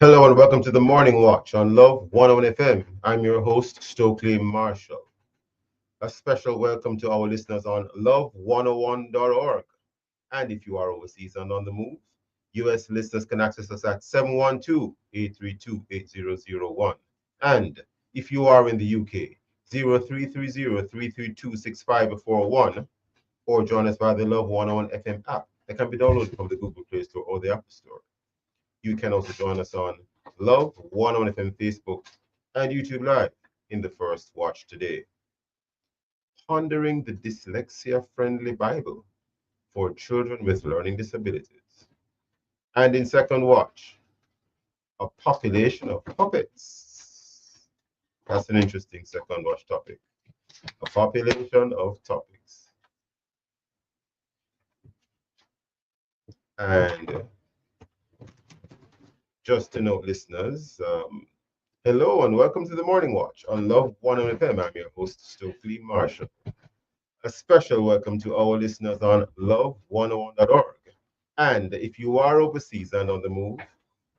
Hello and welcome to the Morning Watch on Love 101 FM. I'm your host, Stokeley Marshall. A special welcome to our listeners on love101.org. And if you are overseas and on the move, US listeners can access us at 712-832-8001. And if you are in the UK, 0330-332-6541, or join us via the Love 101 FM app that can be downloaded from the Google Play Store or the App Store. You can also join us on Love 101 FM Facebook and YouTube Live in the first watch today. Pondering the dyslexia-friendly Bible for children with learning disabilities. And in second watch, a population of puppets. That's an interesting second watch topic. A population of topics. And just to note, listeners, hello and welcome to the Morning Watch on Love 101 FM. I'm your host, Stokeley Marshall. A special welcome to our listeners on love101.org. And if you are overseas and on the move,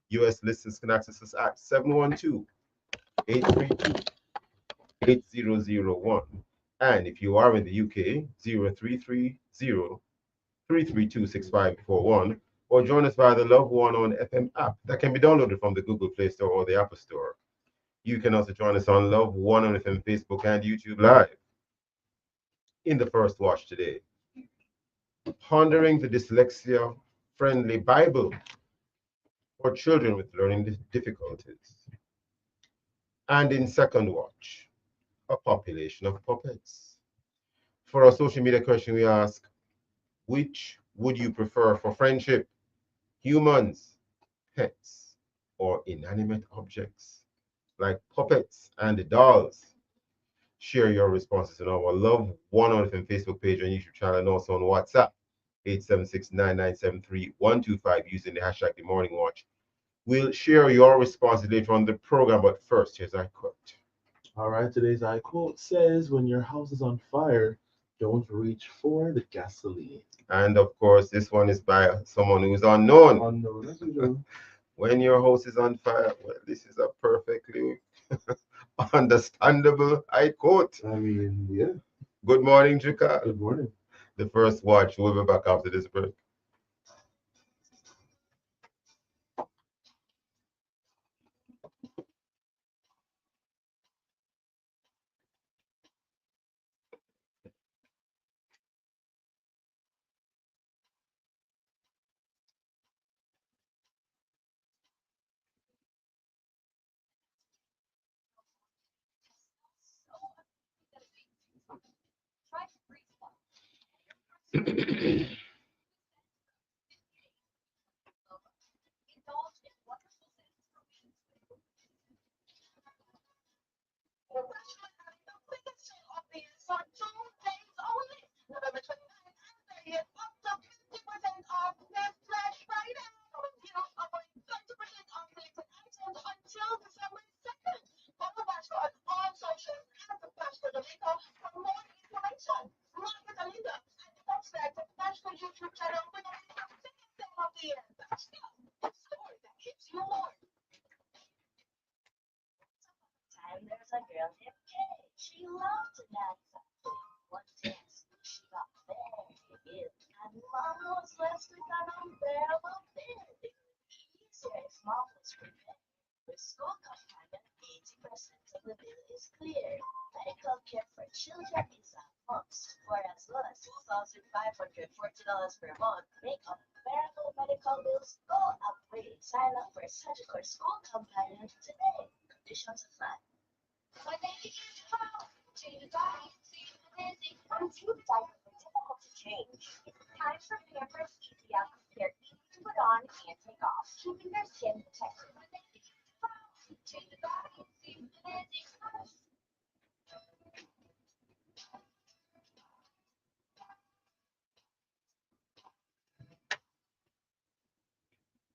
US listeners can access us at 712-832-8001. And if you are in the UK, 0330-332-6541, or join us via the Love 101 FM app that can be downloaded from the Google Play Store or the Apple Store. You can also join us on Love 101 FM Facebook and YouTube Live. In the first watch today, pondering the dyslexia-friendly Bible for children with learning difficulties. And in second watch, a population of puppets. For our social media question, we ask, which would you prefer for friendship? Humans, pets, or inanimate objects like puppets and dolls? Share your responses on our Love 101 Facebook page and YouTube channel and also on WhatsApp 876-9973-125 using the hashtag The Morning Watch. We'll share your responses later on the program, but first, here's our quote. All right, today's I quote says, "When your house is on fire, don't reach for the gasoline." And of course, this one is by someone who's unknown. Unknown as usual. When your house is on fire, well, this is a perfectly understandable I quote. I mean, yeah. Good morning, Jika. Good morning. The first watch. We'll be back after this break.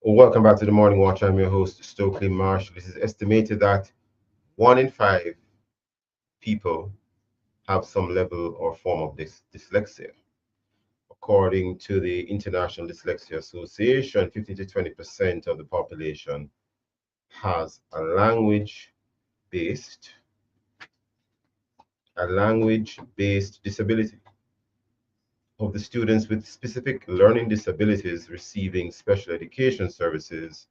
Welcome back to the Morning Watch. I'm your host, Stokely Marshall. It is estimated that 1 in 5 people have some level or form of dyslexia. According to the International Dyslexia Association, 15 to 20% of the population has based a language based disability. Of the students with specific learning disabilities receiving special education services,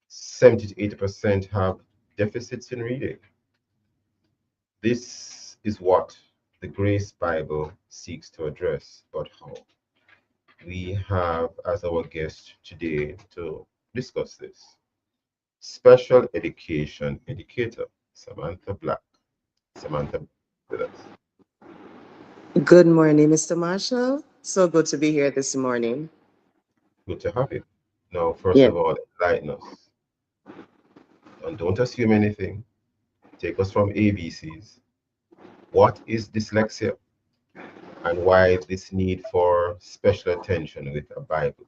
70 to 80% have deficits in reading. This is what the Grace Bible seeks to address, but how? We have as our guest today to discuss this special education educator, Samantha Black. Samantha, with us. Good morning, Mr. Marshall. So good to be here this morning. Good to have you. Now, first Yeah. of all, enlighten us and don't assume anything. Take us from ABCs. What is dyslexia and why this need for special attention with a Bible?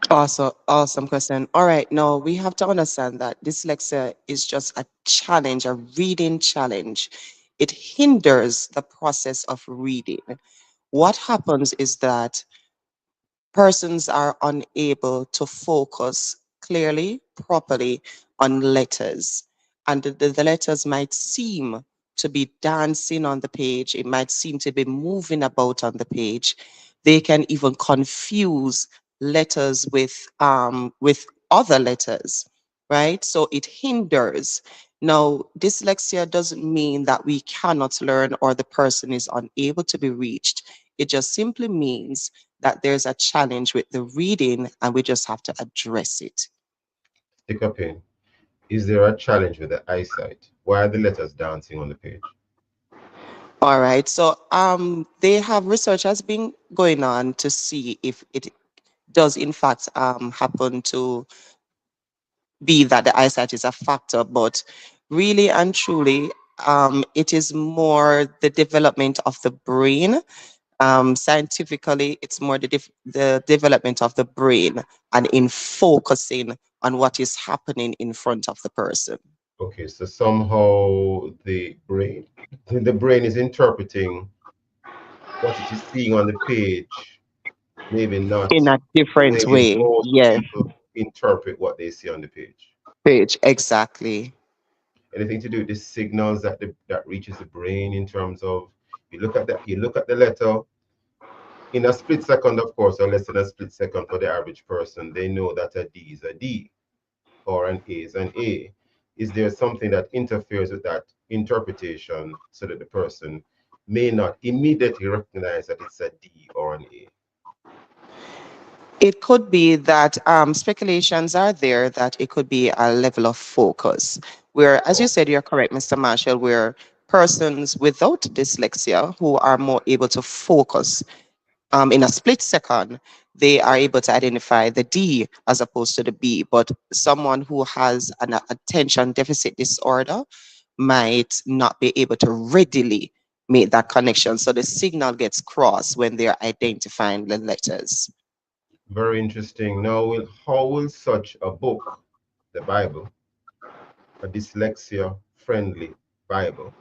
Also, awesome question. All right, now we have to understand that dyslexia is just a challenge, a reading challenge. It hinders the process of reading. What happens is that persons are unable to focus clearly, properly on letters. And the letters might seem to be dancing on the page, it might seem to be moving about on the page. They can even confuse letters with other letters, right? So it hinders. Now, dyslexia doesn't mean that we cannot learn or the person is unable to be reached. It just simply means that there's a challenge with the reading and we just have to address it. Stick a pin. Is there a challenge with the eyesight? Why are the letters dancing on the page? All right. So they have research has been going on to see if it does in fact happen to be that the eyesight is a factor, but really and truly it is more the development of the brain. Scientifically, it's more the development of the brain and in focusing on what is happening in front of the person Okay, so somehow the brain is interpreting what it is seeing on the page, maybe not in a the different way way. most Yes, people interpret what they see on the page. page, exactly. Anything to do with the signals that reaches the brain in terms of you look at the letter in a split second, of course, or less than a split second for the average person, they know that a D is a D or an A is an A. Is there something that interferes with that interpretation so that the person may not immediately recognize that it's a D or an A? It could be that speculations are there that it could be a level of focus, where, as you Oh, said, you're correct, Mr. Marshall, where persons without dyslexia who are more able to focus in a split second, they are able to identify the D as opposed to the B. But someone who has an attention deficit disorder might not be able to readily make that connection. So the signal gets crossed when they're identifying the letters. very interesting. Now, how will such a book, the Bible, a dyslexia-friendly Bible,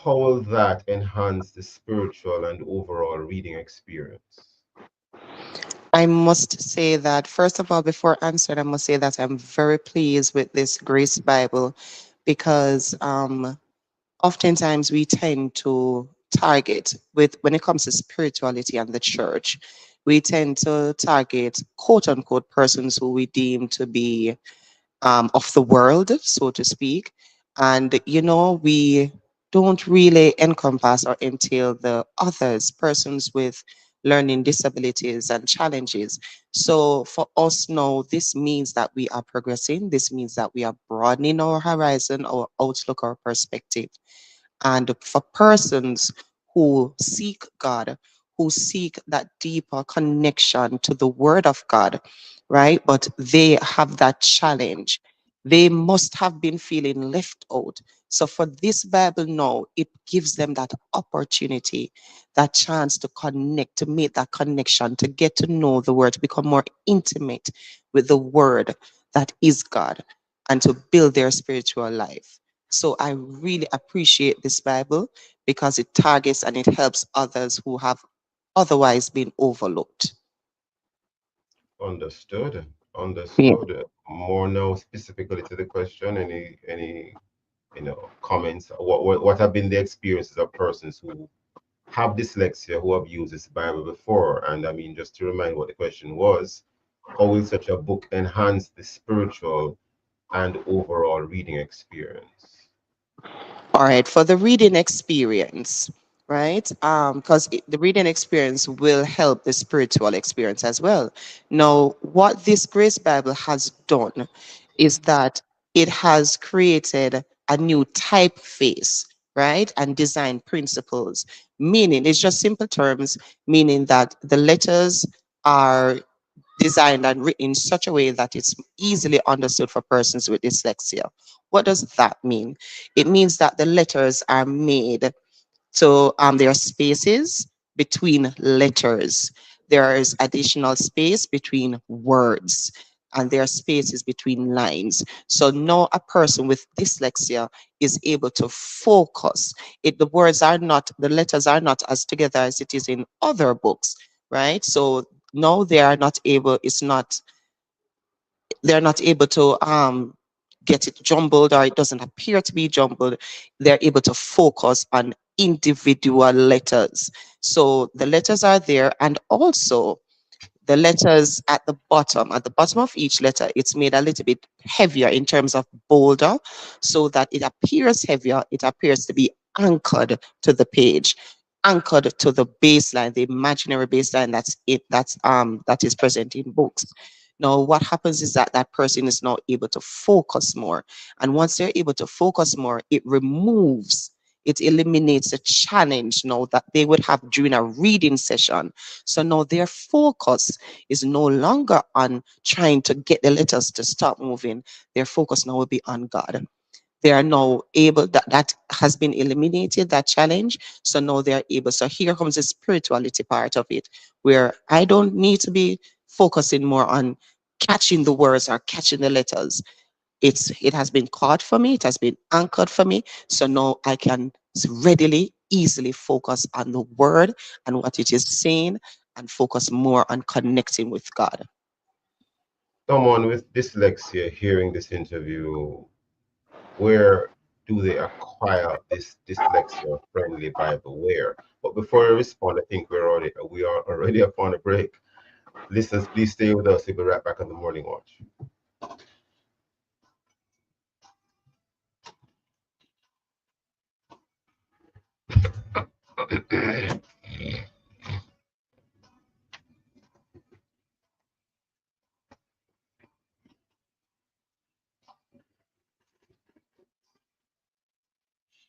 how will that enhance the spiritual and overall reading experience? I must say that, first of all, before answering, I must say that I'm very pleased with this Grace Bible because oftentimes we tend to target with when it comes to spirituality and the church, we tend to target quote unquote persons who we deem to be of the world, so to speak. And, we don't really encompass or entail the others, persons with learning disabilities and challenges. So for us now, this means that we are progressing. This means that we are broadening our horizon, our outlook, our perspective. And for persons who seek God, who seek that deeper connection to the Word of God, right? But they have that challenge. They must have been feeling left out. So for this Bible now, it gives them that opportunity, that chance to connect, to make that connection, to get to know the Word, to become more intimate with the Word that is God, and to build their spiritual life. So I really appreciate this Bible because it targets and it helps others who have otherwise been overlooked. Understood. Yeah. Understood. More now specifically to the question, any comments? What have been the experiences of persons who have dyslexia who have used this Bible before? And I mean, just to remind what the question was, how will such a book enhance the spiritual and overall reading experience? All right, for the reading experience, right? Because the reading experience will help the spiritual experience as well. Now, what this Grace Bible has done is that it has created a new typeface, right? And design principles, meaning it's just simple terms, meaning that the letters are designed and written in such a way that it's easily understood for persons with dyslexia. What does that mean? It means that the letters are made so there are spaces between letters. There is additional space between words. And there are spaces between lines. So now a person with dyslexia is able to focus. The words are not, the letters are not as together as it is in other books, right? So no, they are not able, it's not, they're not able to get it jumbled, or it doesn't appear to be jumbled. They're able to focus on individual letters. So the letters are there, and also the letters at the bottom of each letter, it's made a little bit heavier in terms of bolder, so that it appears heavier, it appears to be anchored to the page, anchored to the baseline, the imaginary baseline that is present in books. Now, what happens is that that person is now able to focus more. And once they're able to focus more, it eliminates the challenge now that they would have during a reading session. So now their focus is no longer on trying to get the letters to stop moving. Their focus now will be on God. They are now able, that has been eliminated, that challenge. So now they're able. So here comes the spirituality part of it, where I don't need to be focusing more on catching the words or catching the letters. It has been caught for me, it has been anchored for me. So now I can readily, easily focus on the word and what it is saying, and focus more on connecting with God. Someone with dyslexia hearing this interview, where do they acquire this dyslexia friendly Bible? Where? But before I respond, I think we are already upon a break. Listeners, please stay with us. We'll be right back on the morning watch.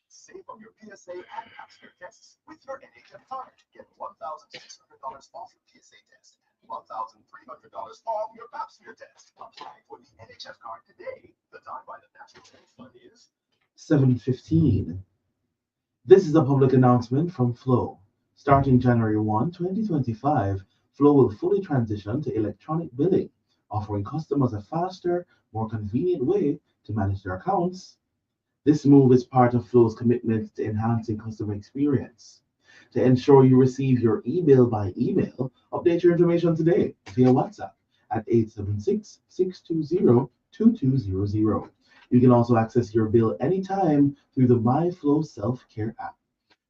Save on your PSA and Pap smear tests with your NHF card. Get $1,600 off your PSA test and $1,300 off your Pap smear test. Apply for the NHF card today. The time by the National Health Fund is 7:15. This is a public announcement from Flow. Starting January 1, 2025, Flow will fully transition to electronic billing, offering customers a faster, more convenient way to manage their accounts. This move is part of Flow's commitment to enhancing customer experience. To ensure you receive your email by email, update your information today via WhatsApp at 876-620-2200. You can also access your bill anytime through the MyFlow Self-Care app.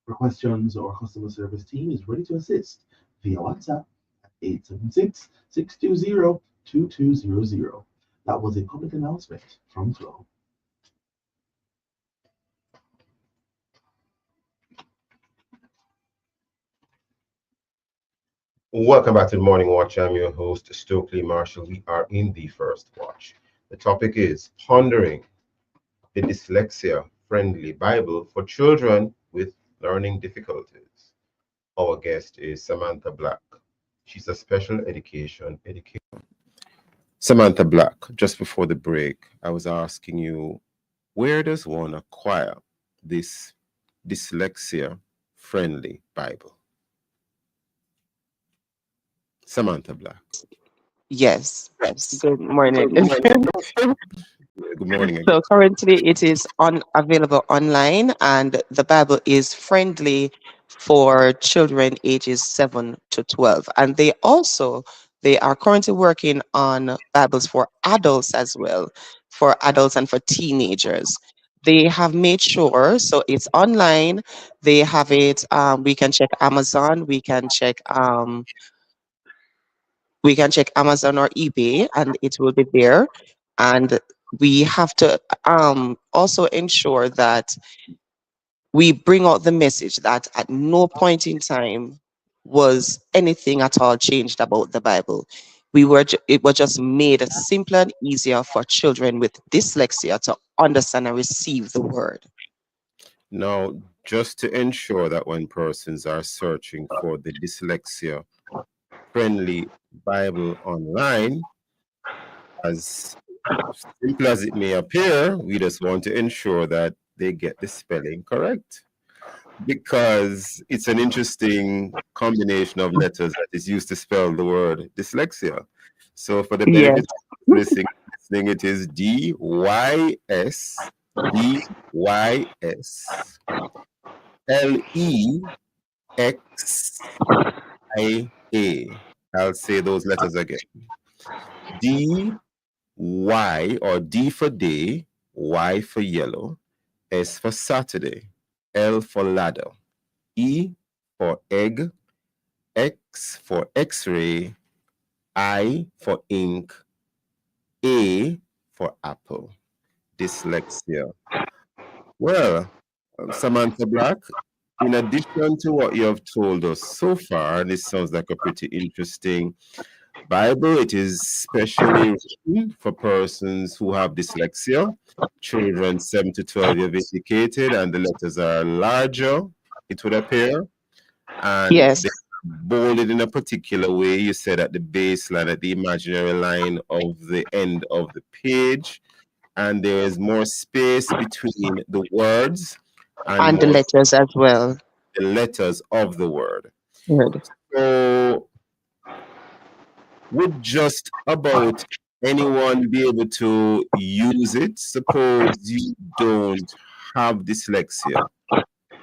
For questions, our customer service team is ready to assist via WhatsApp at 876-620-2200. That was a public announcement from Flow. Welcome back to the Morning Watch. I'm your host, Stokeley Marshall. We are in the first watch. The topic is pondering the dyslexia friendly Bible for children with learning difficulties. Our guest is Samantha Black. She's a special education educator. Samantha Black, just before the break, I was asking you, where does one acquire this dyslexia friendly Bible? Samantha Black. Yes. Yes. Good morning. Good morning. Good morning again. So currently it is available online, and the Bible is friendly for children ages 7 to 12. And they also They are currently working on Bibles for adults as well, for adults and for teenagers. They have made sure, so it's online. They have it. We can check Amazon. We can check Amazon or eBay, and it will be there. And we have to also ensure that we bring out the message that at no point in time was anything at all changed about the Bible. It was just made simpler and easier for children with dyslexia to understand and receive the word. Now, just to ensure that when persons are searching for the dyslexia friendly Bible online, as simple as it may appear, we just want to ensure that they get the spelling correct, because it's an interesting combination of letters that is used to spell the word dyslexia. So, for the Yes, benefit of listening, it is DYSDYSLEXIA. I'll say those letters again. DY, or D for day, Y for yellow, S for Saturday, L for ladder, E for egg, X for X-ray, I for ink, A for apple. Dyslexia. Well, Samantha Black, in addition to what you have told us so far, this sounds like a pretty interesting Bible. It is specially written for persons who have dyslexia. Children 7 to 12, you've indicated, and the letters are larger, it would appear, and yes, they bolded in a particular way. You said at the baseline, at the imaginary line of the end of the page, and there is more space between the words and and the more letters as well. the letters of the word. Good. So, would just about anyone be able to use it? Suppose you don't have dyslexia,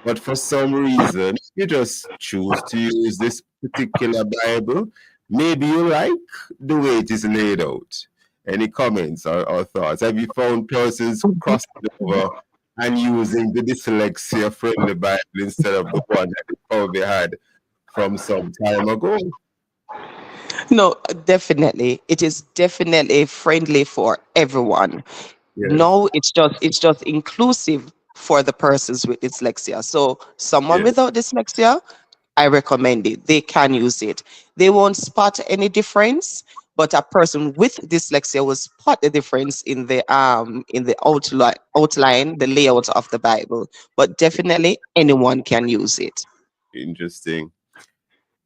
but for some reason you just choose to use this particular Bible. Maybe you like the way it is laid out. Any comments or thoughts? Have you found persons crossing over and using the dyslexia friendly Bible instead of the one that they probably had from some time ago? No, definitely. It is definitely friendly for everyone. Yes, No, it's just inclusive for the persons with dyslexia. So someone yes. without dyslexia, I recommend it. They can use it. They won't spot any difference, but a person with dyslexia will spot the difference in the outline, the layout of the Bible. But definitely anyone can use it. Interesting.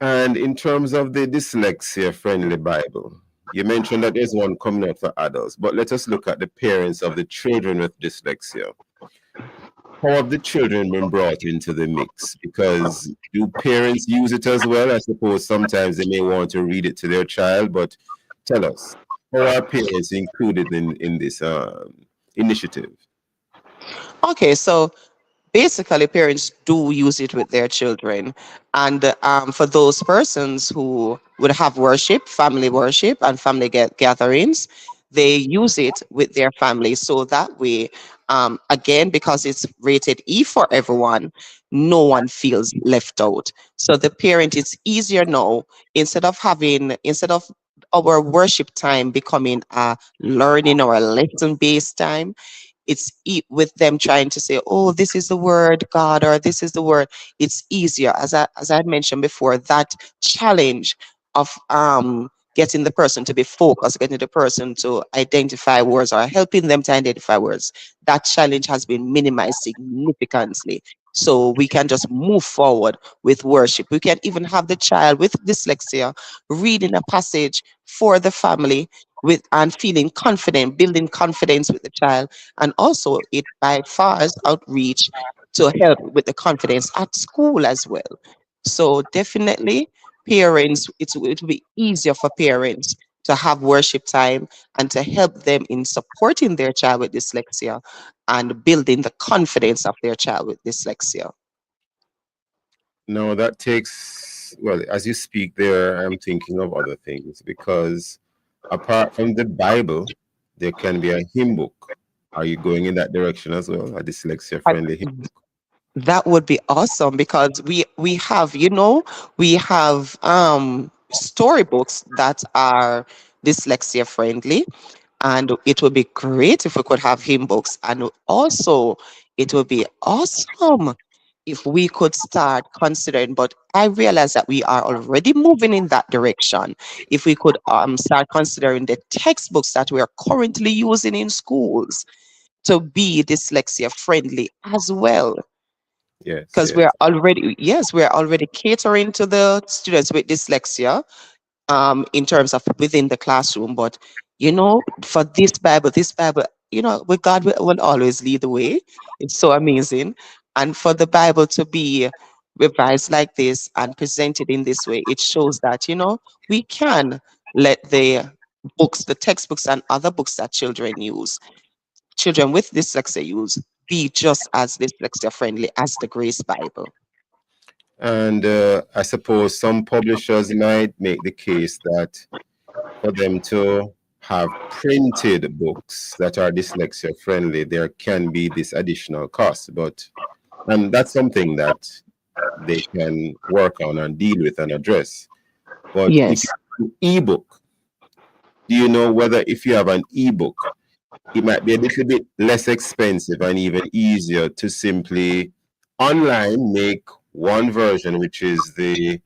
And in terms of the dyslexia friendly Bible, you mentioned that there's one coming out for adults, but let us look at the parents of the children with dyslexia. How have the children been brought into the mix? Because do parents use it as well? I suppose sometimes they may want to read it to their child, but tell us, how are parents included in this initiative? Okay, so basically parents do use it with their children, and for those persons who would have worship and family gatherings, they use it with their family, so that way, again, because it's rated E for everyone, no one feels left out. So the parent, it's easier now, instead of our worship time becoming a learning or a lesson based time, with them trying to say, oh, this is the word God, or this is the word. It's easier, as I had mentioned before, that challenge of getting the person to be focused, getting the person to identify words, or helping them to identify words. That challenge has been minimized significantly, so we can just move forward with worship. We can even have the child with dyslexia reading a passage for the family, with and feeling confident, building confidence with the child, and also it by far outreach to help with the confidence at school as well. So definitely parents, it will be easier for parents to have worship time and to help them in supporting their child with dyslexia and building the confidence of their child with dyslexia. No, that takes well, as you speak there, I'm thinking of other things because apart from the Bible, there can be a hymn book. Are you going in that direction as well? A dyslexia And friendly hymn? that would be awesome because we have, we have storybooks that are dyslexia friendly, and it would be great if we could have hymn books. And also, it would be awesome if we could start considering, but I realize that we are already moving in that direction. If we could start considering the textbooks that we are currently using in schools to be dyslexia friendly as well, Yes, because yes. we're already catering to the students with dyslexia in terms of within the classroom. But for this Bible, with God will always lead the way. It's so amazing. And for the Bible to be revised like this and presented in this way, it shows that, we can let the textbooks and other books that children with dyslexia use, be just as dyslexia friendly as the Grace Bible. And I suppose some publishers might make the case that for them to have printed books that are dyslexia friendly, there can be this additional cost. But and that's something that they can work on and deal with and address. But if you Yes. have an ebook, do you know whether if you have an ebook, it might be a little bit less expensive and even easier to simply online make one version, which is the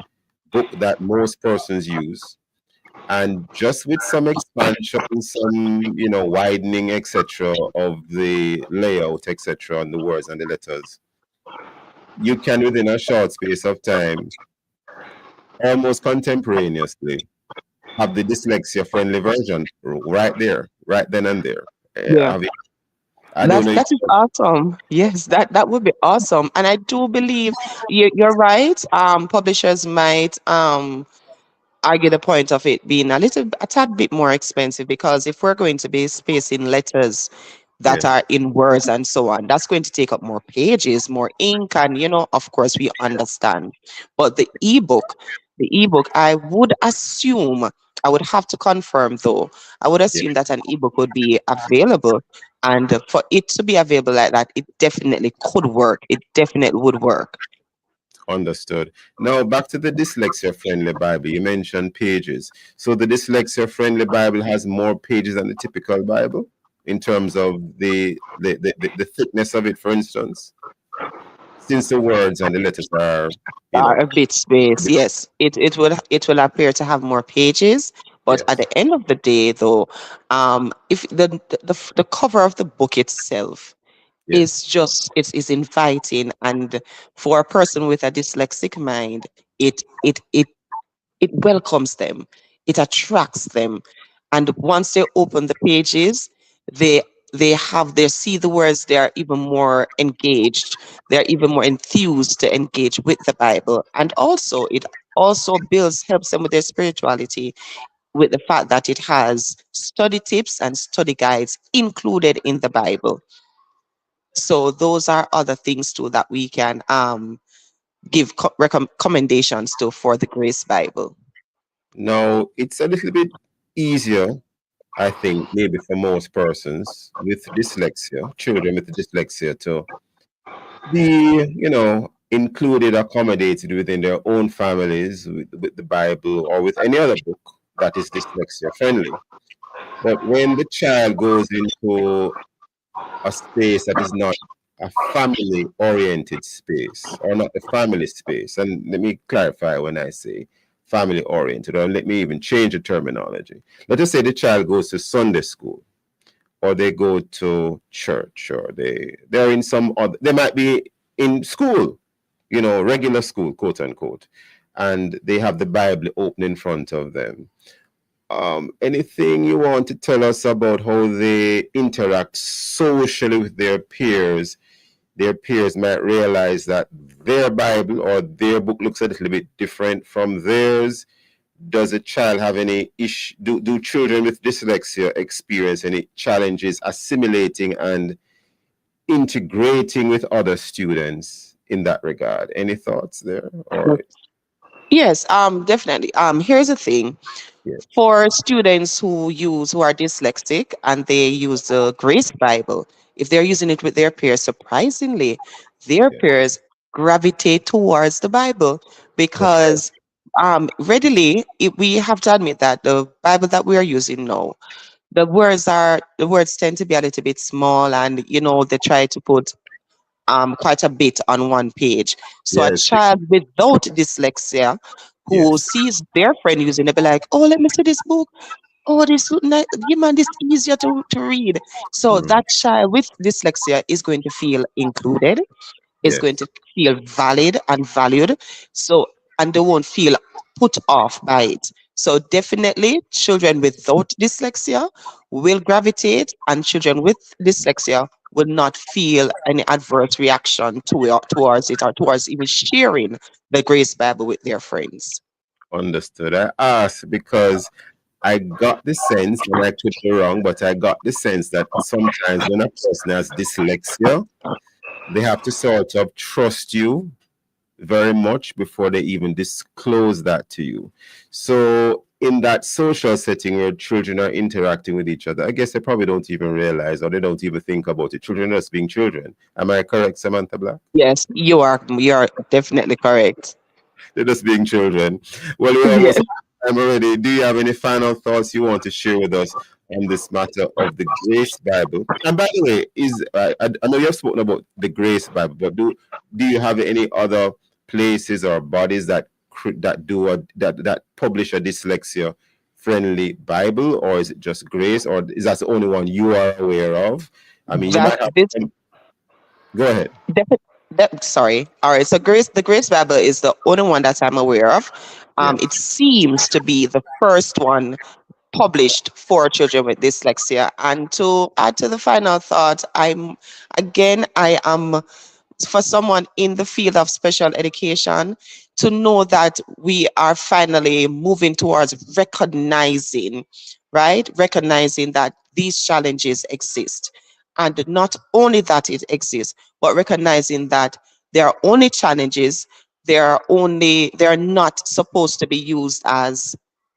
book that most persons use, and just with some expansion, some widening, etc., of the layout, etc., on the words and the letters, you can within a short space of time, almost contemporaneously, have the dyslexia friendly version right there, right then and there. Yeah. I don't That's know if that is awesome. Yes, that would be awesome. And I do believe you're right. Publishers might argue the point of it being a tad bit more expensive, because if we're going to be spacing letters that yes, are in words and so on, that's going to take up more pages, more ink, and of course we understand. But the ebook, I would have to confirm though. I would yes, assume that an ebook would be available, and for it to be available like that, it definitely could work. It definitely would work. understood. Now back to the dyslexia friendly Bible. You mentioned pages. So the dyslexia friendly Bible has more pages than the typical Bible in terms of the thickness of it, for instance, since the words and the letters are, you Are know, a bit space, yes. It will appear to have more pages, but at yes, the end of the day, though, if the cover of the book itself is yes, just it is inviting, and for a person with a dyslexic mind, it welcomes them, it attracts them. And once they open the pages, they they see the words, they are even more engaged, they're even more enthused to engage with the Bible. And also it also helps them with their spirituality, with the fact that it has study tips and study guides included in the Bible. So those are other things too that we can give recommendations to for the Grace Bible. now it's a little bit easier, I think, maybe for most persons with dyslexia, children with dyslexia, to be, included, accommodated within their own families with the Bible or with any other book that is dyslexia friendly. But when the child goes into a space that is not a family oriented space or not a family space, and let me clarify when I say family oriented, or let me even change the terminology. Let us say the child goes to Sunday school, or they go to church, or they're in some other, they might be in school, regular school, quote unquote, and they have the Bible open in front of them. Anything you want to tell us about how they interact socially with their peers? Their peers might realize that their Bible or their book looks a little bit different from theirs. Does a child have any issue? Do children with dyslexia experience any challenges assimilating and integrating with other students in that regard? Any thoughts there? Or Yes, definitely. Here's the thing. Yes. For students who are dyslexic and they use the Grace Bible, if they're using it with their peers, surprisingly, their Yeah. peers gravitate towards the Bible Okay. because readily we have to admit that the Bible that we are using now, the words tend to be a little bit small, and they try to put quite a bit on one page. So a Yes. child without dyslexia who Yes. sees their friend using it, be like, "Oh, let me see this book. Oh, you man, this easier to read." So Mm. that child with dyslexia is going to feel included, is going Yes. to feel valid and valued. So, and they won't feel put off by it. So definitely children without dyslexia will gravitate, and children with dyslexia will not feel any adverse reaction towards it, or towards even sharing the Grace Bible with their friends. Understood. I asked because I got the sense, and I could be wrong, but I got the sense that sometimes when a person has dyslexia, they have to sort of trust you very much before they even disclose that to you. So, in that social setting where children are interacting with each other, I guess they probably don't even realize or they don't even think about it. Children are just being children. Am I correct, Samantha Black? Yes, you are definitely correct. They're just being children. Well, we're almost Yes. out of time already. Do you have any final thoughts you want to share with us on this matter of the Grace Bible? And by the way, I know you have spoken about the Grace Bible, but do you have any other places or bodies that that do that publish a dyslexia friendly Bible, or is it just Grace, or is that the only one you are aware of? I mean, you That might have. this Go ahead. Sorry. All right. So the Grace Bible is the only one that I'm aware of. Yes. It seems to be the first one published for children with dyslexia. And to add to the final thought, I am, for someone in the field of special education, to know that we are finally moving towards recognizing, right? Recognizing that these challenges exist. And not only that it exists, but recognizing that there are only challenges, they're not supposed to be used as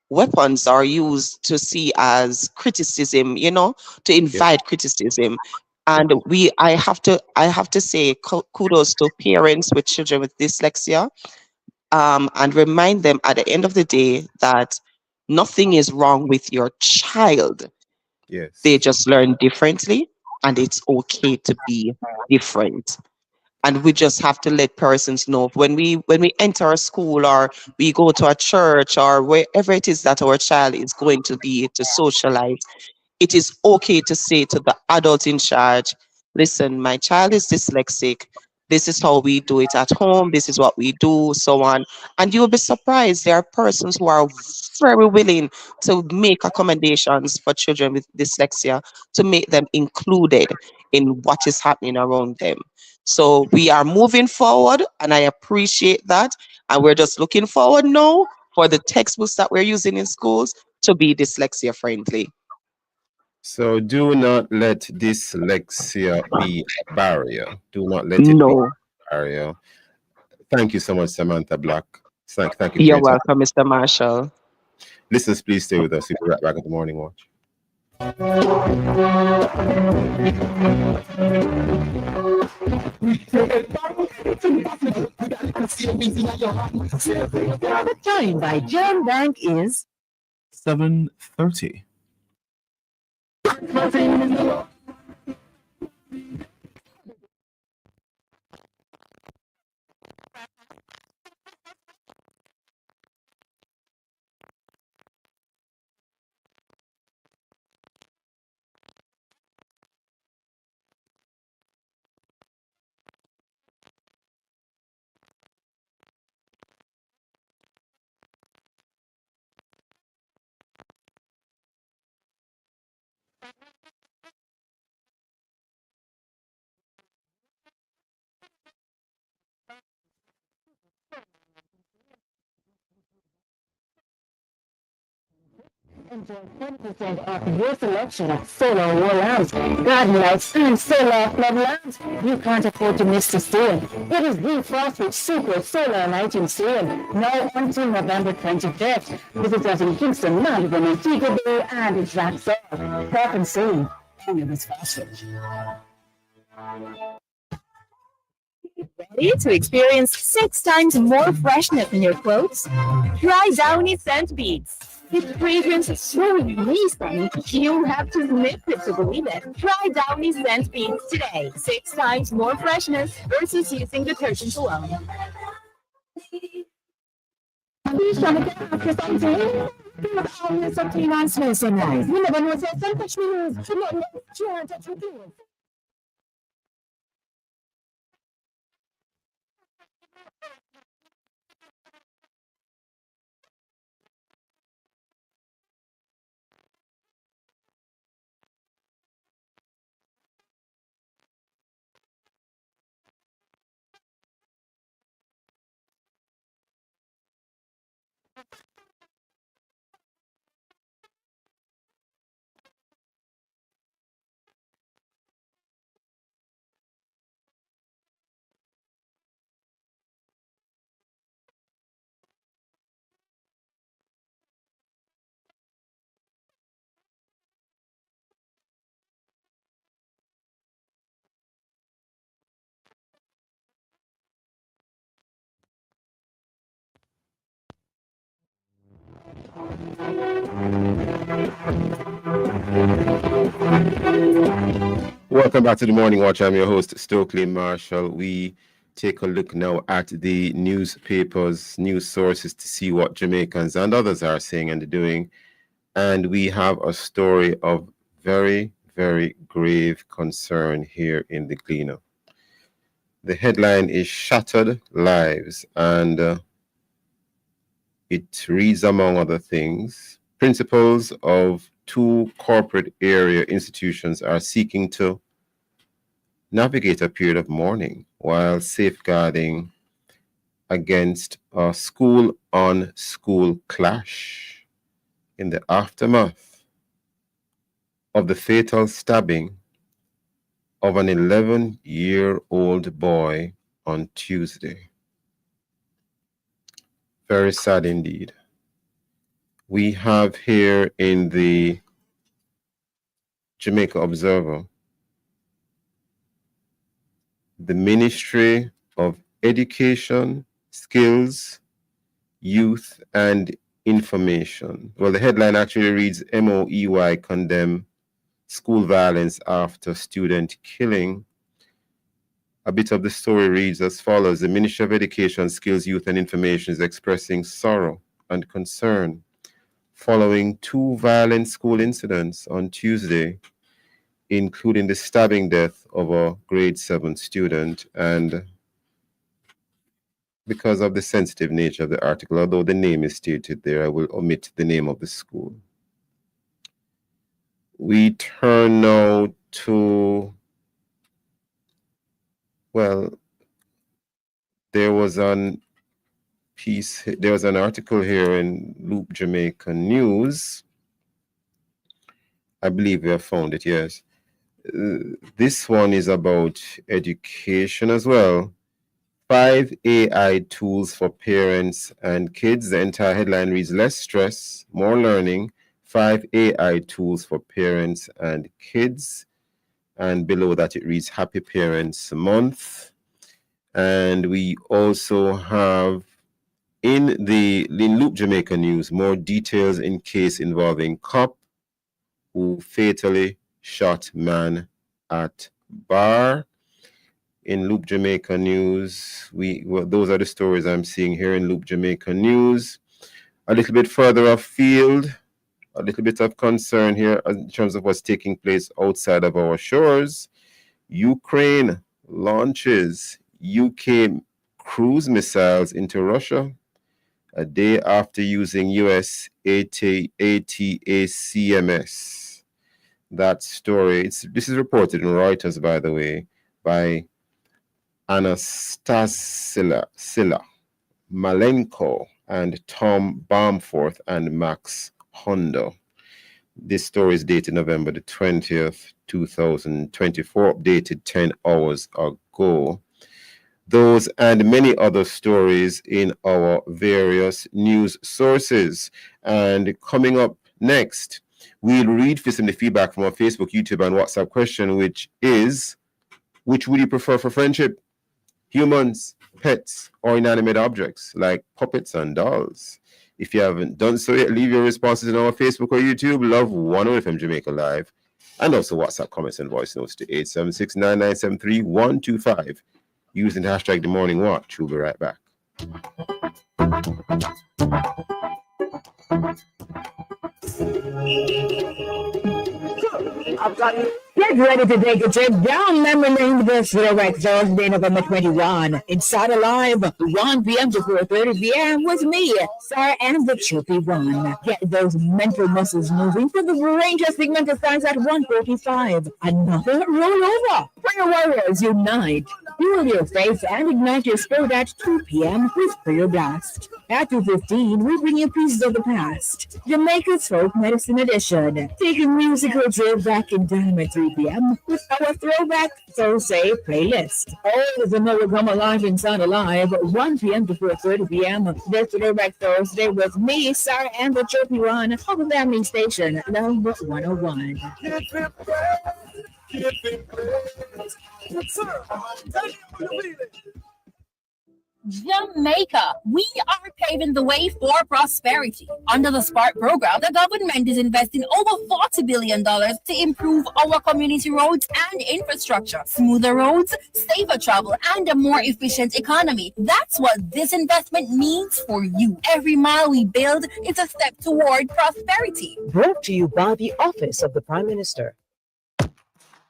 weapons, or used to see as criticism, to Yes. invite criticism. And Mhm. I have to say kudos to parents with children with dyslexia, and remind them at the end of the day that nothing is wrong with your child. They Yes. just learn differently, and it's okay to be different. And we just have to let persons know when we enter a school, or we go to a church, or wherever it is that our child is going to be to socialize, it is okay to say to the adult in charge, "Listen, my child is dyslexic. This is how we do it at home. This is what we do," so on. And you'll be surprised. There are persons who are very willing to make accommodations for children with dyslexia, to make them included in what is happening around them. So we are moving forward, and I appreciate that. And we're just looking forward now for the textbooks that we're using in schools to be dyslexia friendly. So do not let dyslexia be a barrier. Do not let it be No. a barrier. Thank you so much, Samantha Black. Thank you for You're your time. welcome, Mr. Marshall. Listeners, please stay with us. We'll be right back at the Morning Watch. Joined by Jam Bank is 7:30. enjoy 40% off your selection of solar wall lamps, garden lights, and solar flood lamps. You can't afford to miss the sale. It is the Frostbridge Super Solar Lighting Sale, now until November 25th. Visit us in Kingston, Malvern, Antigua Bay, and Draxall. Shop and save. Only this Frostbridge. Ready to experience 6 times more freshness in your clothes? Try Downy Scent Beads. With fragrance so amazing, you'll have to sniff it to believe it. Try Downy Scent Beads today. 6 times more freshness versus using detergent alone. Welcome back to the Morning Watch. I'm your host, Stokeley Marshall. We take a look now at the newspapers, news sources to see what Jamaicans and others are saying and doing. And we have a story of very, very grave concern here in the Gleaner. The headline is Shattered Lives, and it reads, among other things, principals of 2 corporate area institutions are seeking to navigate a period of mourning while safeguarding against a school-on-school clash in the aftermath of the fatal stabbing of an 11-year-old boy on Tuesday. Very sad indeed. We have here in the Jamaica Observer the Ministry of Education, Skills, Youth and Information. Well, the headline actually reads MOEY condemn school violence after student killing. A bit of the story reads as follows. The Ministry of Education, Skills, Youth and Information is expressing sorrow and concern following 2 violent school incidents on Tuesday, including the stabbing death of a grade 7 student. And because of the sensitive nature of the article, although the name is stated there, I will omit the name of the school. We turn now to, well, there was an article here in Loop Jamaica News. I believe we have found it, yes. This one is about education as well. 5 AI tools for parents and kids. The entire headline reads less stress, more learning. 5 AI tools for parents and kids. And below that it reads Happy Parents Month. And we also have in Loop Jamaica News more details in case involving cop who fatally shot man at bar. In Loop Jamaica News, those are the stories I'm seeing here in Loop Jamaica News. A little bit further afield, a little bit of concern here in terms of what's taking place outside of our shores. Ukraine launches UK cruise missiles into Russia a day after using US ATACMS. That story, this is reported in Reuters, by the way, by Anastasia Malenko and Tom Bamforth and Max Hondo. This story is dated November the 20th, 2024, updated 10 hours ago. Those and many other stories in our various news sources. And coming up next, we'll read for some of the feedback from our Facebook, YouTube, and WhatsApp question, which is, which would you prefer for friendship? Humans, pets, or inanimate objects like puppets and dolls? If you haven't done so yet, leave your responses on our Facebook or YouTube. Love 105 Jamaica Live. And also WhatsApp comments and voice notes to 876-9973-125 using the hashtag The Morning Watch. We'll be right back. Get ready to take a trip down memory lane this Throwback Thursday, November 21. Inside Alive, 1 p.m. to 4:30 p.m. with me, Sarah and the Chirpy One. Get those mental muscles moving for the brain testing mental science at 1:45. Another rollover. Prayer Warriors Unite. Fuel your faith and ignite your spirit at 2 p.m. with Prayer Blast. At 2:15, we bring you pieces of the past. Jamaica's Folk Medicine Edition. Take a musical trip back in time at 3 p.m. with our Throwback Thursday playlist. All of them will come alive and sound alive 1 p.m. to 4:30 p.m. This Throwback Thursday with me, Sarah, and the Chirpy One of the family station, Love 101. Jamaica, we are paving the way for prosperity. Under the SPARK program, the government is investing over $40 billion to improve our community roads and infrastructure, smoother roads, safer travel, and a more efficient economy. That's what this investment means for you. Every mile we build is a step toward prosperity. Brought to you by the Office of the Prime Minister.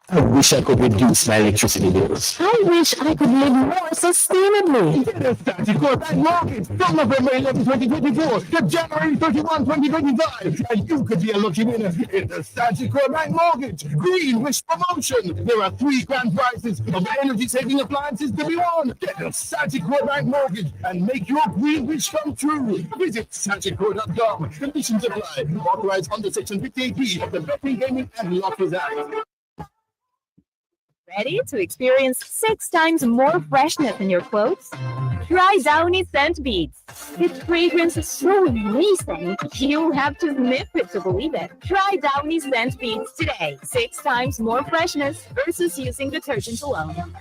I wish I could reduce my electricity bills. I wish I could live more sustainably. Get a static bank mortgage from November 11, 2024 to January 31, 2025. And you could be a lucky winner in the static bank mortgage Green Wish promotion. There are 3 grand prizes of energy-saving appliances to be won. Get a static bank mortgage and make your green wish come true. Visit staticco.com. Conditions apply. Authorized under Section 58B of the Betting, Gaming and Lotteries Act. Ready to experience 6 times more freshness in your clothes? Try Downy Scent Beads. Its fragrance is so amazing, you have to sniff it to believe it. Try Downy Scent Beads today. 6 times more freshness versus using detergent alone.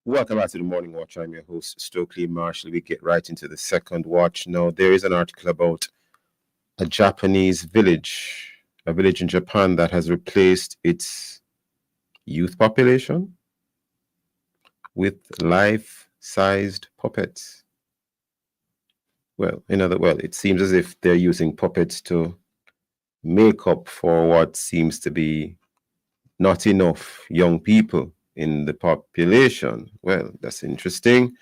Welcome back to the Morning Watch. I'm your host, Stokeley Marshall. We get right into the second watch. Now, there is an article about a Japanese village, a village in Japan that has replaced its youth population with life-sized puppets. Well, it seems as if they're using puppets to make up for what seems to be not enough young people in the population. Well, that's interesting.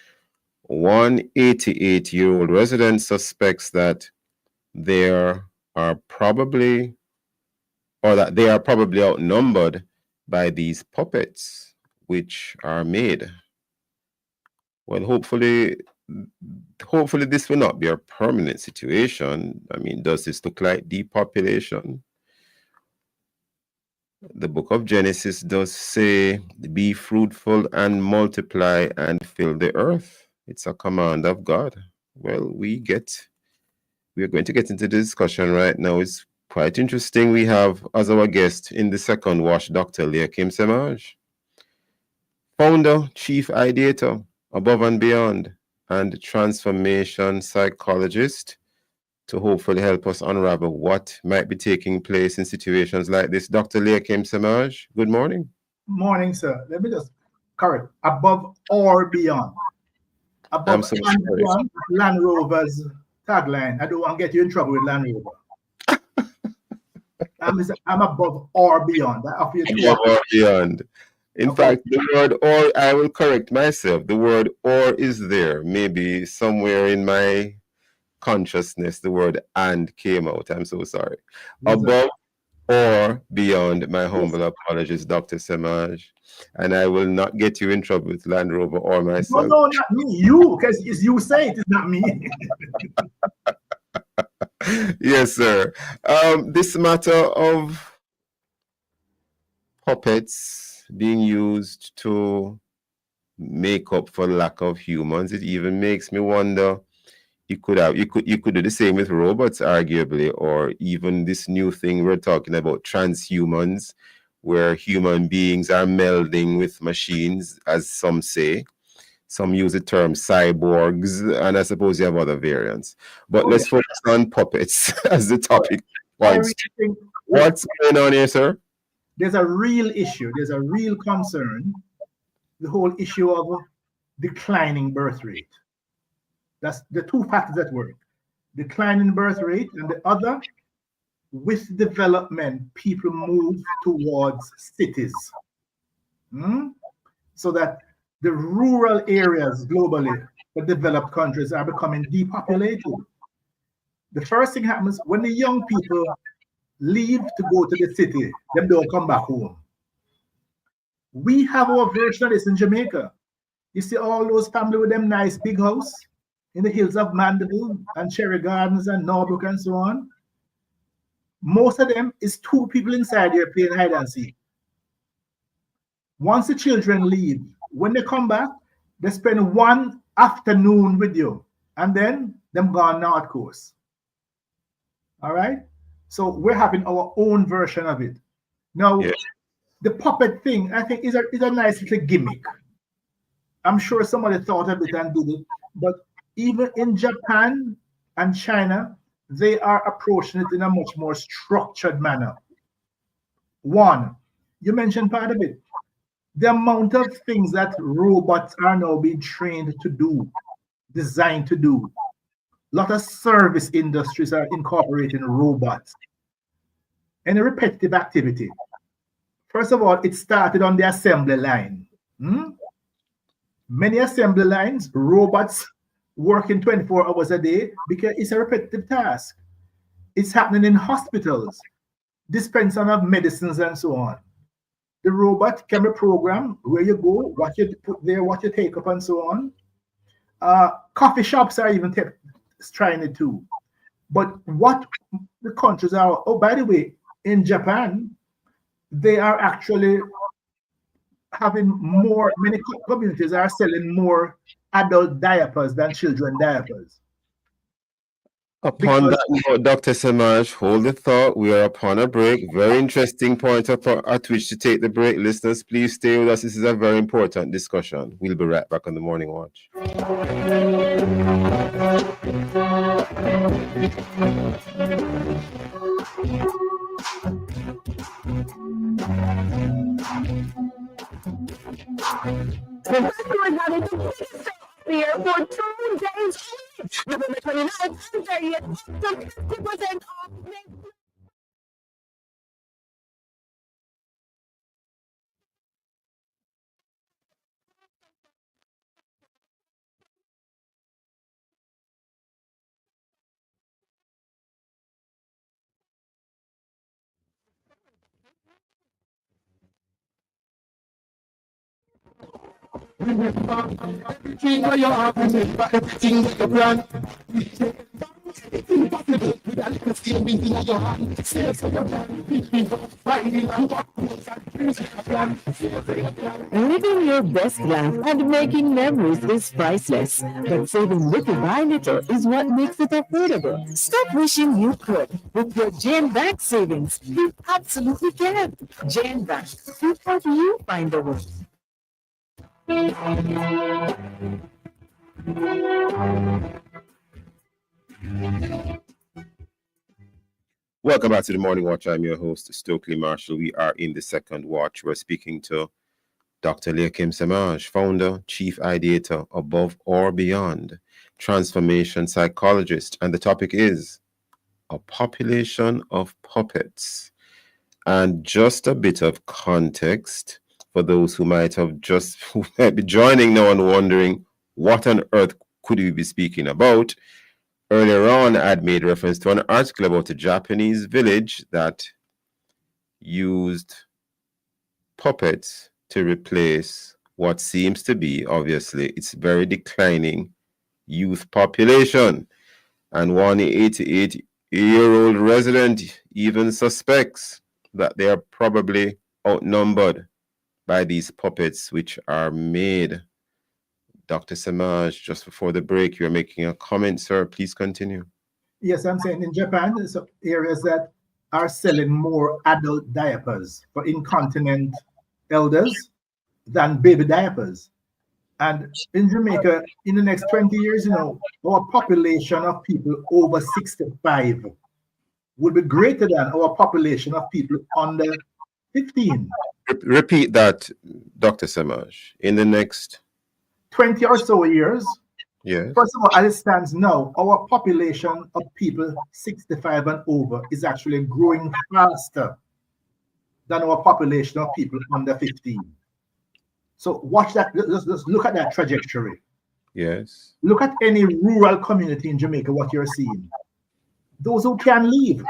One 88-year-old resident suspects that they are probably outnumbered by these puppets which are made. Well, hopefully this will not be a permanent situation. I mean, does this look like depopulation? The book of Genesis does say, be fruitful and multiply and fill the earth. It's a command of God. Well, we are going to get into the discussion right now. It's quite interesting. We have as our guest in the second watch, Dr. Leakim Semaj, founder, chief ideator, Above and Beyond, and transformation psychologist, to hopefully help us unravel what might be taking place in situations like this. Dr. Leakim Semaj, good morning. Morning, sir. Let me just correct. Above or beyond. Above and beyond, Land Rover's tagline. I don't want to get you in trouble with Land Rover. I'm above or beyond. Above or beyond. In fact, the word or, I will correct myself. The word or is there. Maybe somewhere in my consciousness, the word and came out. I'm so sorry. Above or beyond. My humble apologies, Dr. Samaj. And I will not get you in trouble with Land Rover or myself. No, not me. You, because you say it is not me. Yes, sir. This matter of puppets being used to make up for lack of humans, it even makes me wonder. You could do the same with robots, arguably, or even this new thing we're talking about, transhumans, where human beings are melding with machines, as some say. Some use the term cyborgs, and I suppose you have other variants. But let's focus on puppets as the topic. What's going on here, sir? There's a real issue. There's a real concern. The whole issue of declining birth rate. That's the two factors at work. Declining birth rate, and the other, with development, people move towards cities. So that the rural areas globally, the developed countries, are becoming depopulated. The first thing happens when the young people leave to go to the city, them don't come back home. We have our version of this in Jamaica. You see all those families with them nice big house in the hills of Mandeville and Cherry Gardens and Norbrook and so on. Most of them is two people inside there playing hide and seek. Once the children leave, when they come back, they spend one afternoon with you, and then them gone north coast. All right? So we're having our own version of it. Now, the puppet thing, I think, is a nice little gimmick. I'm sure somebody thought of it and did it, but even in Japan and China, they are approaching it in a much more structured manner. One, you mentioned part of it. The amount of things that robots are now being trained to do, designed to do. A lot of service industries are incorporating robots. And a repetitive activity. First of all, it started on the assembly line. Many assembly lines, robots working 24 hours a day because it's a repetitive task. It's happening in hospitals, dispensing of medicines and so on. The robot can be programmed where you go, what you put there, what you take up and so on. Coffee shops are even trying it too. But what the countries are, oh, by the way, in Japan, they are actually having more, many communities are selling more adult diapers than children diapers. Upon that note, Dr. Samaj, hold the thought. We are upon a break. Very interesting point at which to take the break. Listeners, please stay with us. This is a very important discussion. We'll be right back on the Morning Watch. Here for 2 days, November 29th and 30th, 50% off. Everything that you have, remember everything that you plan. Everything possible with a little savings in your hand. Sales for your plan. Finding and backwards and things your plan. Living your best life and making memories is priceless, but saving little by little is what makes it affordable. Stop wishing you could. With your Jane Bank savings, you absolutely can. Jane Bank, to help you find a way. Welcome back to the Morning Watch. I'm your host, Stokeley Marshall. We are in the second watch. We're speaking to Dr. Leakim Samaj, founder, chief ideator, Above or Beyond, transformation psychologist. And the topic is a population of puppets. And just a bit of context for those who might be joining now and wondering what on earth could we be speaking about. Earlier on, I'd made reference to an article about a Japanese village that used puppets to replace what seems to be, obviously, it's very declining youth population. And one 88-year-old resident even suspects that they are probably outnumbered by these puppets which are made. Dr. Samaj, just before the break, you're making a comment, sir. Please continue. Yes, I'm saying in Japan, there's areas that are selling more adult diapers for incontinent elders than baby diapers. And in Jamaica, in the next 20 years, our population of people over 65 will be greater than our population of people under 15. Repeat that, Dr. Samaj. In the next 20 or so years, yes. First of all, as it stands now, our population of people 65 and over is actually growing faster than our population of people under 15. So watch that, just look at that trajectory. Yes. Look at any rural community in Jamaica, what you're seeing. Those who can leave,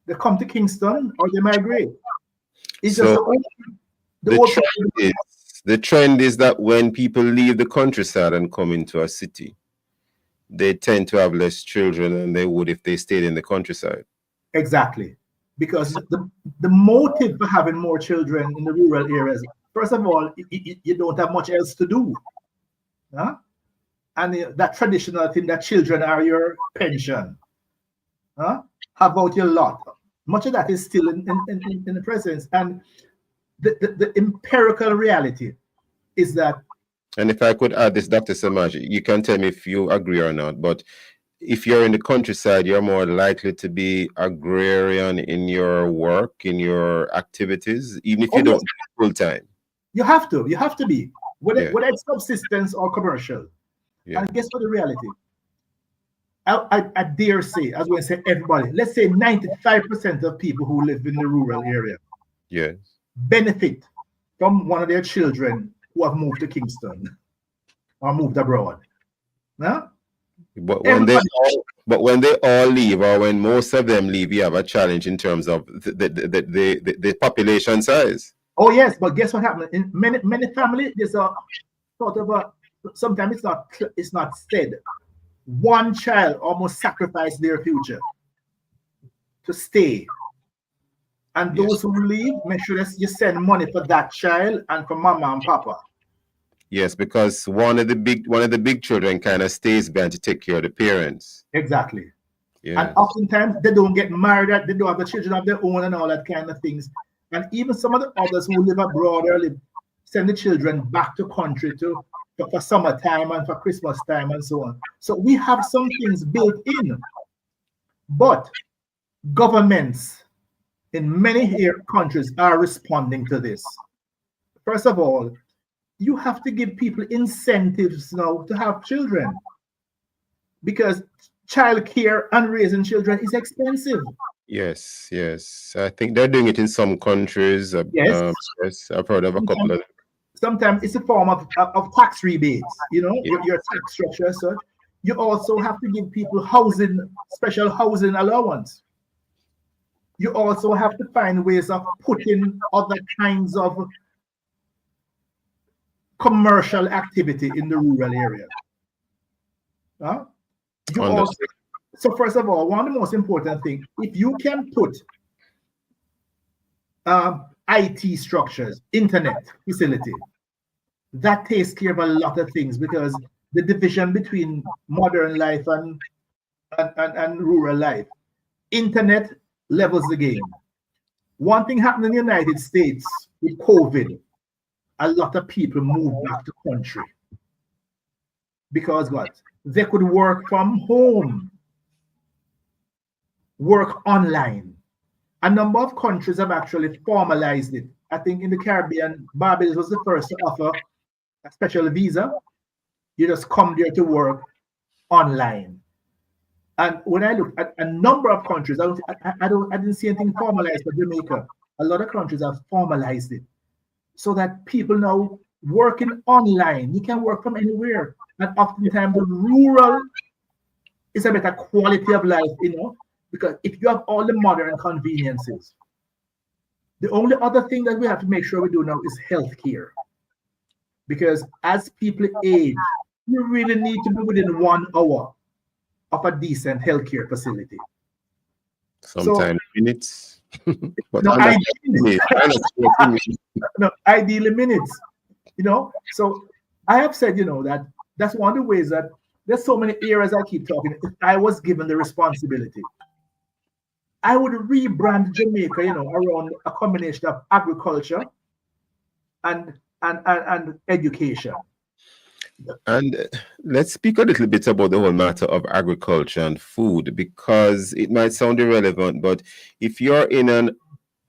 they come to Kingston or they migrate. It's so just the trend is that when people leave the countryside and come into a city, they tend to have less children than they would if they stayed in the countryside. Exactly. Because the motive for having more children in the rural areas, first of all, you don't have much else to do. Huh? And that traditional thing that children are your pension. Huh? How about your lot? Much of that is still in the presence. And the empirical reality is that. And if I could add this, Dr. Samaj, you can tell me if you agree or not, but if you're in the countryside, you're more likely to be agrarian in your work, in your activities, even if you don't do it full time. You have to be, whether it's subsistence or commercial. Yeah. And guess what the reality? I dare say, as we say, everybody, let's say 95% of people who live in the rural area benefit from one of their children who have moved to Kingston or moved abroad. Huh? But when they all leave, or when most of them leave, you have a challenge in terms of the population size. Oh yes, but guess what happened? In many families, there's a sort of a, sometimes it's not said. One child almost sacrificed their future to stay. And those who leave, make sure that you send money for that child and for mama and papa. Yes, because one of the big children kind of stays behind to take care of the parents. Exactly. Yeah. And oftentimes they don't get married, they don't have the children of their own and all that kind of things. And even some of the others who live abroad or send the children back to country for summertime and for Christmas time and so on. So we have some things built in. But governments in many countries are responding to this. First of all, you have to give people incentives now to have children, because childcare and raising children is expensive. Yes. I think they're doing it in some countries. Yes, I've heard of a couple of. Sometimes it's a form of tax rebates, your tax structure as such. You also have to give people special housing allowance. You also have to find ways of putting other kinds of commercial activity in the rural area. So first of all, one of the most important things, if you can put IT structures, internet facility, that takes care of a lot of things, because the division between modern life and rural life, internet levels the game. One thing happened in the United States with COVID, a lot of people moved back to country because what? They could work from home, work online. A number of countries have actually formalized it. I think in the Caribbean, Barbados was the first to offer a special visa. You just come there to work online. And when I look at a number of countries, I didn't see anything formalized for Jamaica. A lot of countries have formalized it so that people now working online, you can work from anywhere. And oftentimes the rural is a better quality of life, because if you have all the modern conveniences, The only other thing that we have to make sure we do now is healthcare. Because as people age, you really need to be within 1 hour of a decent healthcare facility. Sometimes minutes. But no, ideally minutes. You know, so I have said, you know, that's one of the ways that there's so many areas I keep talking. If I was given the responsibility, I would rebrand Jamaica, you know, around a combination of agriculture and education. And let's speak a little bit about the whole matter of agriculture and food, because it might sound irrelevant, but if you're in an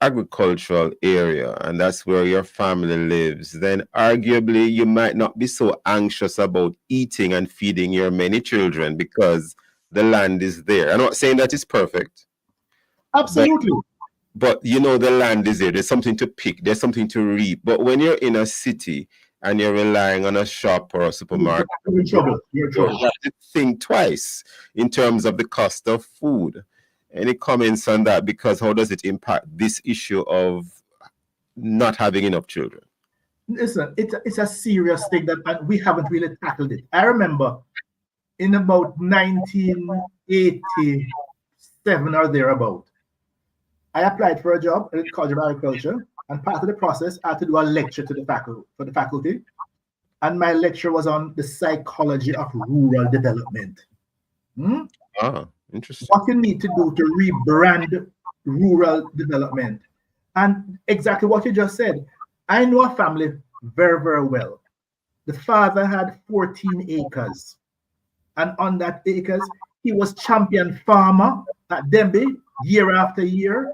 agricultural area and that's where your family lives, then arguably you might not be so anxious about eating and feeding your many children because the land is there. I'm not saying that it's perfect. Absolutely. But you know, the land is there. There's something to pick. There's something to reap. But when you're in a city and you're relying on a shop or a supermarket, you're in trouble. You have to think twice in terms of the cost of food. Any comments on that? Because how does it impact this issue of not having enough children? Listen, it's a serious thing that we haven't really tackled it. I remember in about 1987 or thereabout, I applied for a job at the College of Agriculture, and part of the process, I had to do a lecture to the faculty. And my lecture was on the psychology of rural development. Interesting. What you need to do to rebrand rural development. And exactly what you just said. I know a family very, very well. The father had 14 acres. And on that acres, he was champion farmer at Dembe year after year.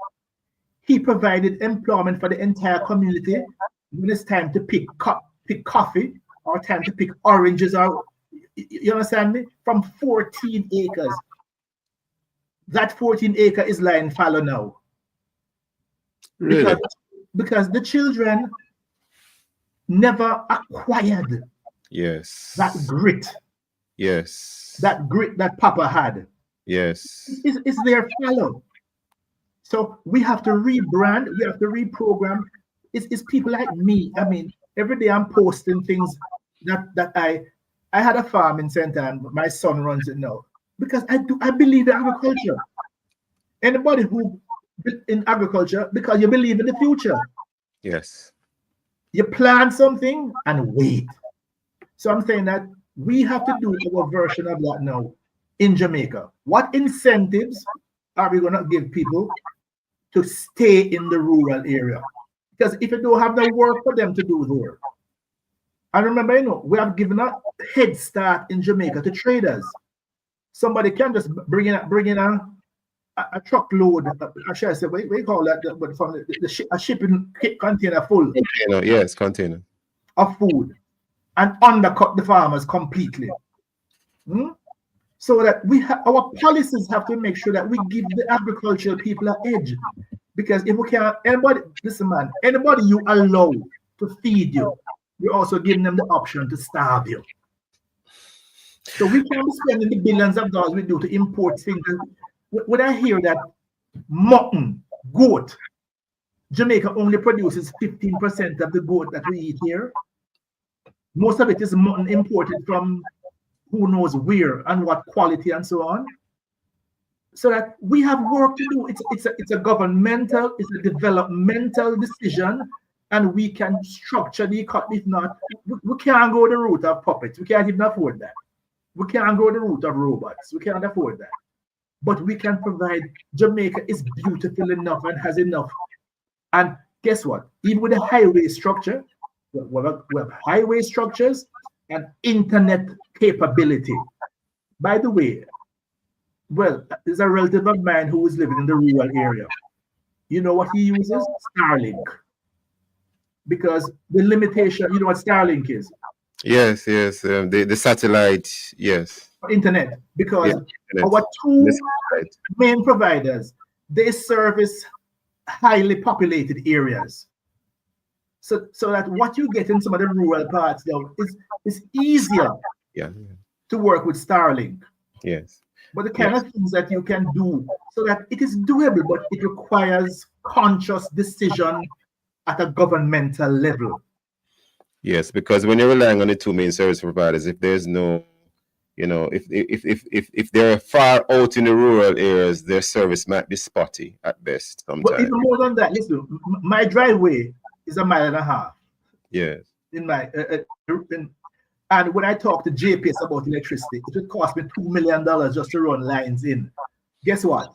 He provided employment for the entire community when it's time to pick coffee or time to pick oranges. Or, you understand me? From 14 acres. That 14 acre is lying fallow now. Really? Because the children never acquired that grit. Yes. That grit that Papa had. Yes. It's their fallow. So we have to rebrand, we have to reprogram. It's people like me. I mean, every day I'm posting things that I had a farm in St. Anne, but my son runs it now. Because I believe in agriculture. Anybody who in agriculture, because you believe in the future. Yes. You plant something and wait. So I'm saying that we have to do our version of that now in Jamaica. What incentives are we going to give people to stay in the rural area? Because if you don't have the work for them to do there. And remember, you know, we have given a head start in Jamaica to traders. Somebody can just bring in a truckload, I should say, what do you call that? But from a shipping container full. Container of food, and undercut the farmers completely. So that our policies have to make sure that we give the agricultural people an edge. Because if we can't, anybody you allow to feed you, you're also giving them the option to starve you. So we can't be spending the billions of dollars we do to import things. When I hear that mutton, goat, Jamaica only produces 15% of the goat that we eat here. Most of it is mutton imported from who knows where and what quality and so on. So that we have work to do. It's a governmental, it's a developmental decision, and we can structure the economy. If not, we can't go the route of puppets. We can't even afford that. We can't go the route of robots. We can't afford that. But we can provide. Jamaica is beautiful enough and has enough. And guess what? Even with a highway structure, we have highway structures and internet capability. By the way, well, there's a relative of mine who is living in the rural area. You know what he uses? Starlink. Because the limitation, you know what Starlink is? Yes. The satellite, yes. Internet. Because our two main providers, they service highly populated areas. So that what you get in some of the rural parts now is easier to work with Starlink. Yes. But the kind of things that you can do so that it is doable, but it requires conscious decision at a governmental level. Yes, because when you're relying on the two main service providers, if there's no, if they're far out in the rural areas, their service might be spotty at best sometimes. But even more than that, listen, my driveway is 1.5 miles. Yes. And when I talk to JPS about electricity, it would cost me $2 million just to run lines in. Guess what?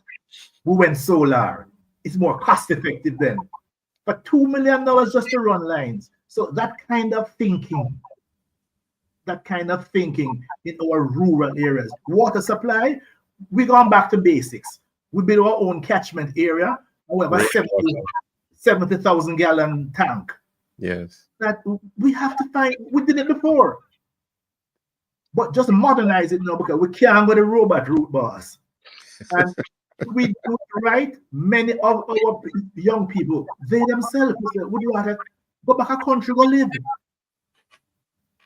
We went solar. It's more cost effective then. But $2 million just to run lines. So that kind of thinking in our rural areas. Water supply, we're going back to basics. We build our own catchment area. We have a 70,000 gallon tank. Yes. That we have to find, we did it before. But just modernize it now because we can't go the robot route, boss. And we do it right. Many of our young people, they themselves would rather go back a country, go live.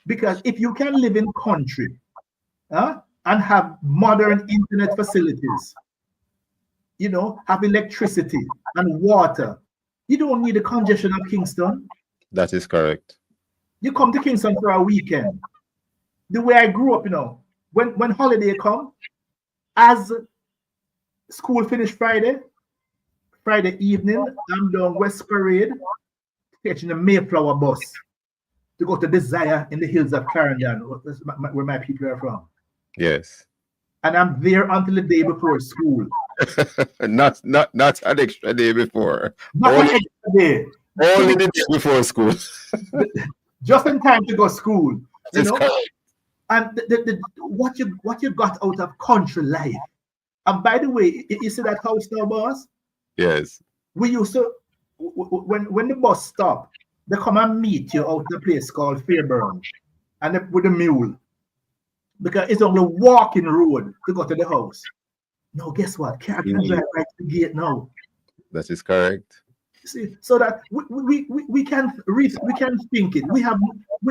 Because if you can live in country and have modern internet facilities, have electricity and water, you don't need the congestion of Kingston. That is correct. You come to Kingston for a weekend. The way I grew up, when holiday come, as school finished Friday evening, I'm down West Parade, catching the Mayflower bus to go to Desire in the hills of Clarendon, where my people are from. Yes. And I'm there until the day before school. not an extra day before. Not an extra day. Only the day before school. Just in time to go to school. And what you got out of country life. And by the way, you see that house now, boss? Yes. We used to, when the bus stopped, they come and meet you out the place called Fairburn, and with a mule. Because it's on the walking road to go to the house. No, guess what? Can't drive right to the gate now. That is correct. See, so that we can think it. We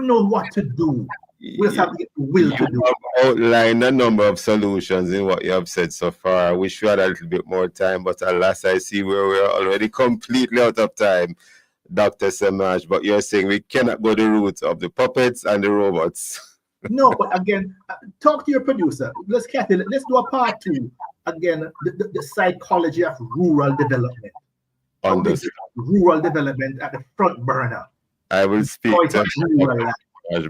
know what to do. We just have to get the will to do. Outline a number of solutions in what you have said so far. I wish we had a little bit more time, but alas, I see where we're already completely out of time, Dr. Samaj. But you're saying we cannot go the route of the puppets and the robots. No, but again, talk to your producer. Let's do a part 2. Again, the psychology of rural development. Rural development at the front burner. I will speak to rural,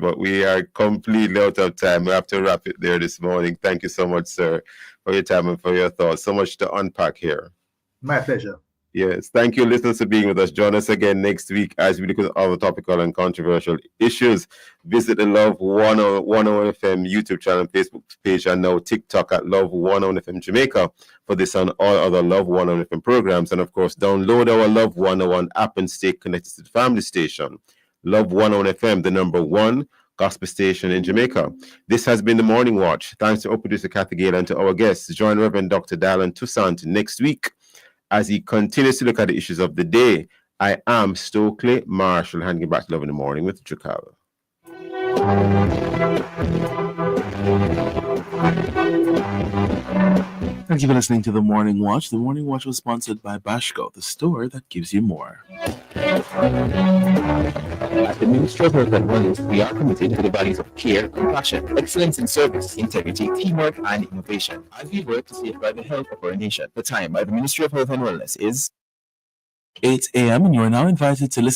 but we are completely out of time. We have to wrap it there this morning. Thank you so much, sir, for your time and for your thoughts. So much to unpack here. My pleasure. Yes. Thank you, listeners, for being with us. Join us again next week as we look at other topical and controversial issues. Visit the Love 101 FM YouTube channel and Facebook page, and now TikTok at Love 101 FM Jamaica for this and all other Love 101 FM programs. And of course, download our Love 101 app and stay connected to the family station. Love 101 FM, the #1 gospel station in Jamaica. This has been the Morning Watch. Thanks to our producer Kathy Gale and to our guests. Join Reverend Dr. Dylan Toussaint next week as he continues to look at the issues of the day. I am Stokeley Marshall, handing you back to Love in the Morning with Chukala. Thank you for listening to The Morning Watch. The Morning Watch was sponsored by Bashco, the store that gives you more. At the Ministry of Health and Wellness, we are committed to the values of care, compassion, excellence in service, integrity, teamwork, and innovation as we work to safeguard the health of our nation. The time by the Ministry of Health and Wellness is 8 a.m. and you are now invited to listen